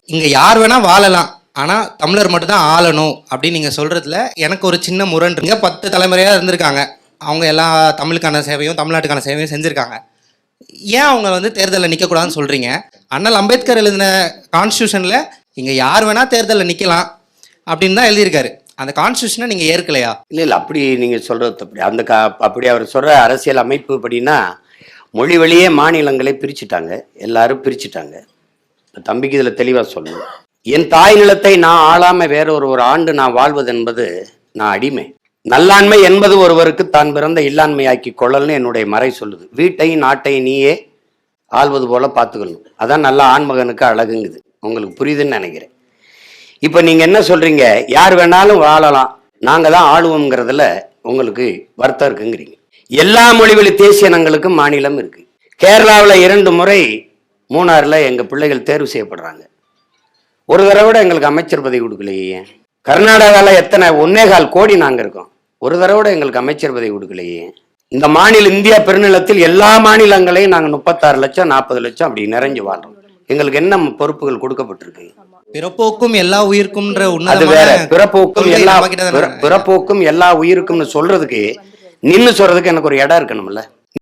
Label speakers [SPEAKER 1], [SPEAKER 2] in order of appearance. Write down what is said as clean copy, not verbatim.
[SPEAKER 1] இங்கே யார் வேணால் வாழலாம், ஆனால் தமிழர் மட்டும்தான் ஆளணும் அப்படின்னு நீங்கள் சொல்கிறதுல எனக்கு ஒரு சின்ன முரண்ங்க. 10 தலைமுறையாக இருந்திருக்காங்க, அவங்க எல்லா தமிழுக்கான சேவையும் தமிழ்நாட்டுக்கான சேவையும் செஞ்சுருக்காங்க. ஏன் அவங்க வந்து தேர்தலில் நிற்கக்கூடாதுன்னு சொல்கிறீங்க? அண்ணல் அம்பேத்கர் எழுதின கான்ஸ்டியூஷனில் இங்கே யார் வேணால் தேர்தலில் நிற்கலாம் அப்படின்னு தான் எழுதியிருக்காரு. அந்த கான்ஸ்டியூஷனை நீங்கள் ஏற்கலையா?
[SPEAKER 2] இல்லை அப்படி நீங்கள் சொல்கிறது அப்படி அந்த அப்படி அவர் சொல்கிற அரசியல் அமைப்பு அப்படின்னா மொழி வழியே மாநிலங்களை பிரிச்சுட்டாங்க, எல்லாரும் பிரிச்சுட்டாங்க. தம்பிக்கு இதில் தெளிவாக சொல்லணும். என் தாய் நிலத்தை நான் ஆளாமல் வேற ஒரு ஆண்டு நான் வாழ்வது என்பது நான் அடிமை. நல்லாண்மை என்பது ஒருவருக்கு தான் பிறந்த இல்லாண்மையாக்கி கொள்ளல்னு என்னுடைய மறை சொல்லுது. வீட்டை நாட்டை நீயே ஆள்வது போல பார்த்துக்கணும், அதான் நல்ல ஆண்மகனுக்கு அழகுங்குது. உங்களுக்கு புரியுதுன்னு நினைக்கிறேன். இப்போ நீங்கள் என்ன சொல்கிறீங்க, யார் வேணாலும் வாழலாம், நாங்கள் தான் ஆளுவோங்கிறதுல உங்களுக்கு வருத்தம் இருக்குங்கிறீங்க. எல்லா மொழிவழி தேசிய இனங்களுக்கும் மாநிலம் இருக்கு. கேரளாவில் 2 முறை மூணாறில் எங்கள் பிள்ளைகள் தேர்வு செய்யப்படுறாங்க. ஒரு தடவை கூட எங்களுக்கு அமைச்சர் பதவி கொடுக்கலையே. கர்நாடகாவில் எத்தனை 1.25 கோடி நாங்கள் இருக்கோம், ஒரு தடவை கூட எங்களுக்கு அமைச்சர் பதவி கொடுக்கலையே. இந்த மாநில இந்தியா பெருநிலத்தில் எல்லா மாநிலங்களையும் நாங்கள் 36 லட்சம் 40 லட்சம் அப்படி நிறைஞ்சு வாழ்றோம். எங்களுக்கு என்ன பொறுப்புகள் கொடுக்கப்பட்டிருக்கு?
[SPEAKER 1] பிறப்போக்கும் எல்லா உயிருக்கும்
[SPEAKER 2] அது வேற. பிறப்போக்கும் எல்லா உயிருக்கும்னு சொல்றதுக்கு நின்னு சொல்றதுக்கு எனக்கு ஒரு இடம் இருக்கணும்ல.